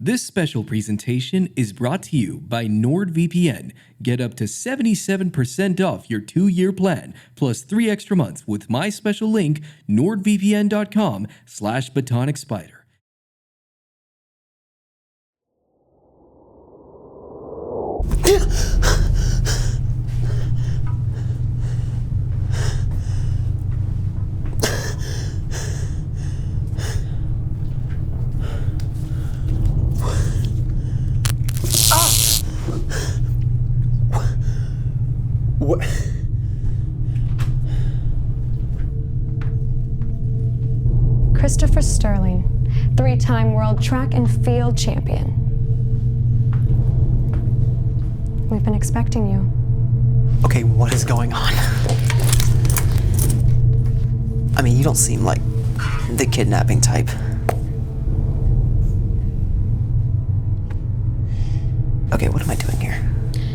This special presentation is brought to you by NordVPN. Get up to 77% off your 2-year plan, plus 3 extra months with my special link, nordvpn.com/batonicspider. What? Christopher Sterling, 3-time world track and field champion. We've been expecting you. Okay, what is going on? I mean, you don't seem like the kidnapping type. Okay, what am I doing here?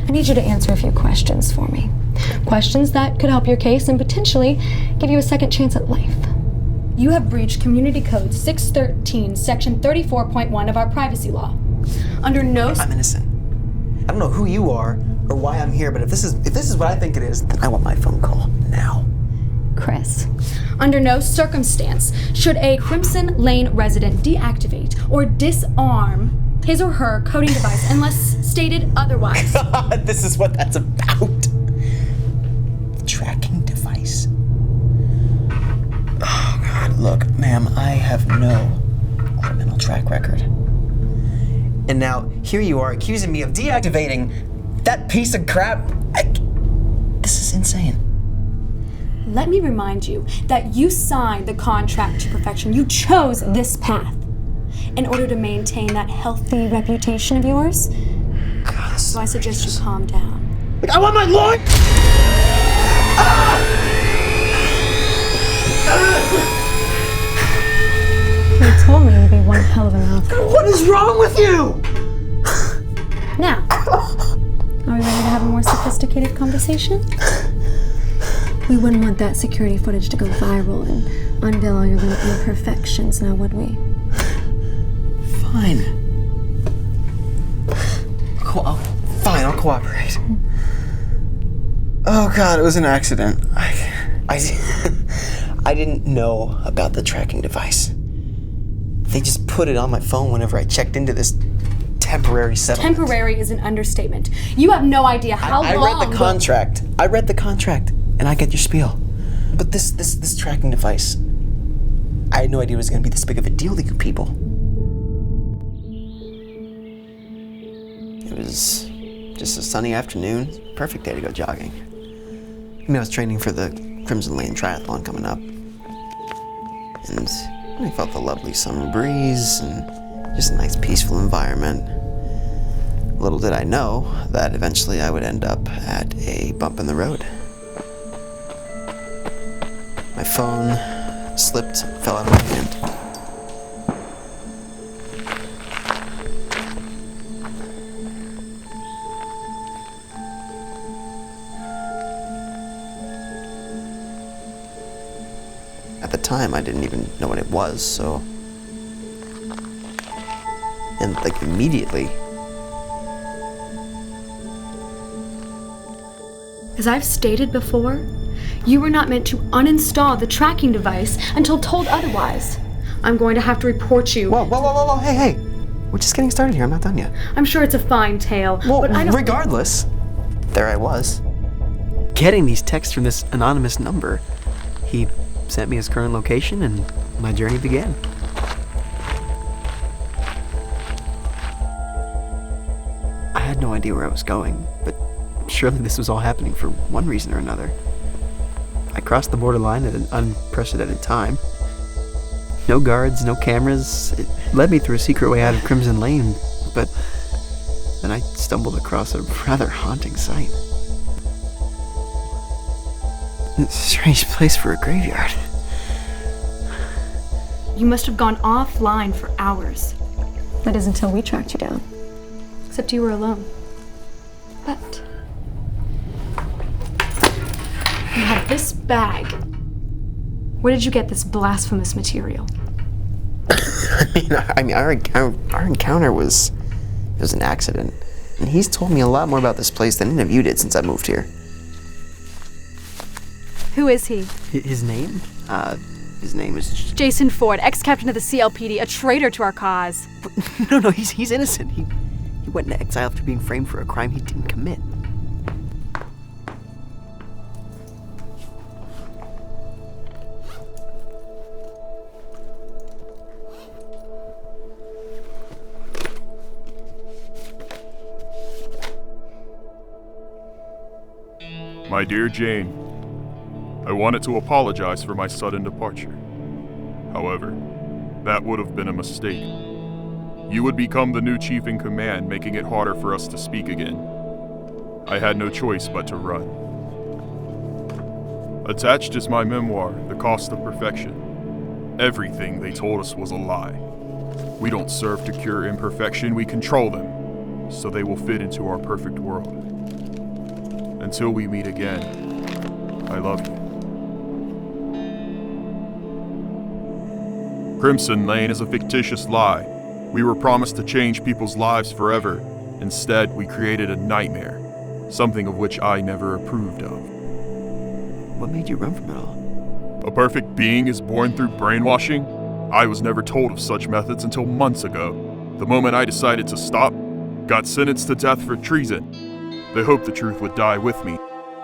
I need you to answer a few questions for me. Questions that could help your case and potentially give you a second chance at life. You have breached Community Code 613, Section 34.1 of our privacy law. Under no... I'm innocent. I don't know who you are or why I'm here, but if this is what I think it is, then I want my phone call now. Chris, under no circumstance should a Crimson Lane resident deactivate or disarm his or her coding device unless stated otherwise. God, this is what that's about. Tracking device. Oh God, look, ma'am, I have no criminal track record. And now, here you are accusing me of deactivating that piece of crap. This is insane. Let me remind you that you signed the contract to perfection. You chose this path in order to maintain that healthy reputation of yours. God, so I suggest you calm down. Like, I want my lawn! You told me you'd be one hell of a mouthful. What is wrong with you? Now, are we ready to have a more sophisticated conversation? We wouldn't want that security footage to go viral and unveil all your little imperfections, now would we? Fine. Fine, I'll cooperate. Oh God, it was an accident. I didn't know about the tracking device. They just put it on my phone whenever I checked into this temporary settlement. Temporary is an understatement. You have no idea how long... I read the contract. I read the contract, and I get your spiel. But this tracking device, I had no idea it was going to be this big of a deal to you people. It was just a sunny afternoon, perfect day to go jogging. I mean, I was training for the Crimson Lane Triathlon coming up. And I felt the lovely summer breeze and just a nice peaceful environment. Little did I know that eventually I would end up at a bump in the road. My phone slipped, fell out of my hand. At the time, I didn't even know what it was, so... And, like, immediately... As I've stated before, you were not meant to uninstall the tracking device until told otherwise. I'm going to have to report you. Whoa, hey. We're just getting started here, I'm not done yet. I'm sure it's a fine tale, but I don't... Regardless, there I was. Getting these texts from this anonymous number. He sent me his current location, and my journey began. I had no idea where I was going, but surely this was all happening for one reason or another. I crossed the borderline at an unprecedented time. No guards, no cameras. It led me through a secret way out of Crimson Lane, but then I stumbled across a rather haunting sight. It's a strange place for a graveyard. You must have gone offline for hours. That is until we tracked you down. Except you were alone. But you have this bag. Where did you get this blasphemous material? Our encounter was an accident, and he's told me a lot more about this place than any of you did since I moved here. Who is he? His name? His name is... Jason Ford, ex-captain of the CLPD, a traitor to our cause. No, he's innocent. He went into exile after being framed for a crime he didn't commit. My dear Jane, I wanted to apologize for my sudden departure. However, that would have been a mistake. You would become the new chief in command, making it harder for us to speak again. I had no choice but to run. Attached is my memoir, The Cost of Perfection. Everything they told us was a lie. We don't serve to cure imperfection, we control them, so they will fit into our perfect world. Until we meet again, I love you. Crimson Lane is a fictitious lie. We were promised to change people's lives forever. Instead, we created a nightmare, something of which I never approved of. What made you run from it all? A perfect being is born through brainwashing? I was never told of such methods until months ago. The moment I decided to stop, got sentenced to death for treason. They hoped the truth would die with me.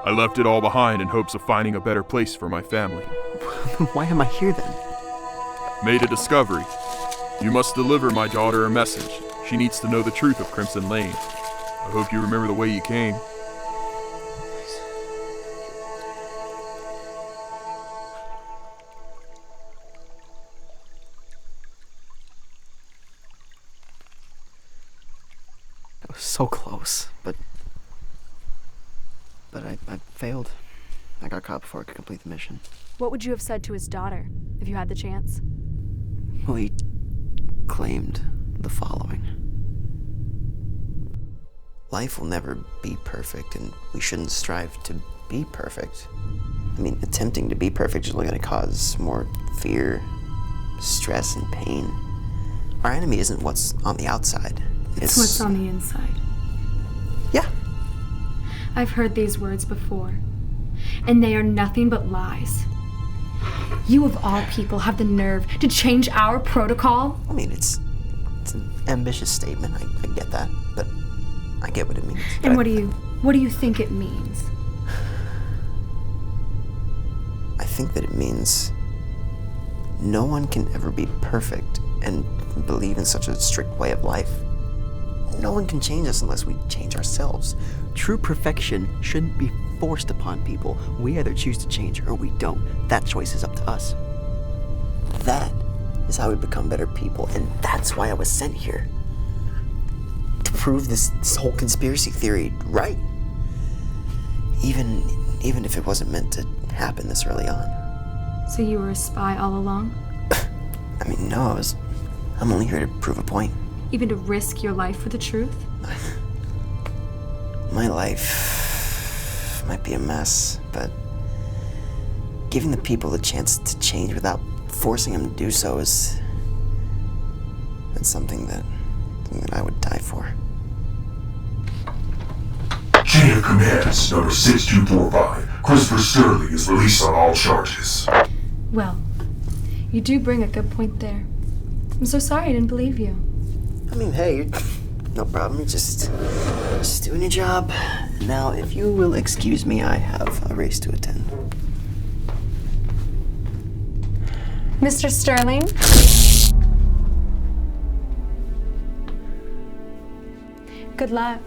I left it all behind in hopes of finding a better place for my family. Why am I here then? Made a discovery. You must deliver my daughter a message. She needs to know the truth of Crimson Lane. I hope you remember the way you came. I was so close, but I failed. I got caught before I could complete the mission. What would you have said to his daughter if you had the chance? Well, he claimed the following. Life will never be perfect, and we shouldn't strive to be perfect. I mean, attempting to be perfect is only going to cause more fear, stress, and pain. Our enemy isn't what's on the outside. It's what's on the inside. Yeah. I've heard these words before, and they are nothing but lies. You of all people have the nerve to change our protocol? I mean, it's an ambitious statement. I get that, but I get what it means. And what do you think it means? I think that it means no one can ever be perfect and believe in such a strict way of life. No one can change us unless we change ourselves. True perfection shouldn't be forced upon people. We either choose to change or we don't. That choice is up to us. That is how we become better people, and that's why I was sent here. To prove this whole conspiracy theory right. Even if it wasn't meant to happen this early on. So you were a spy all along? I mean, no, I'm only here to prove a point. Even to risk your life for the truth? My life might be a mess, but giving the people the chance to change without forcing them to do so that's something that I would die for. Chain of Commands number 6245. Christopher Sterling is released on all charges. Well, you do bring a good point there. I'm so sorry I didn't believe you. I mean, hey, no problem. You're just doing your job. Now, if you will excuse me, I have a race to attend. Mr. Sterling? Good luck.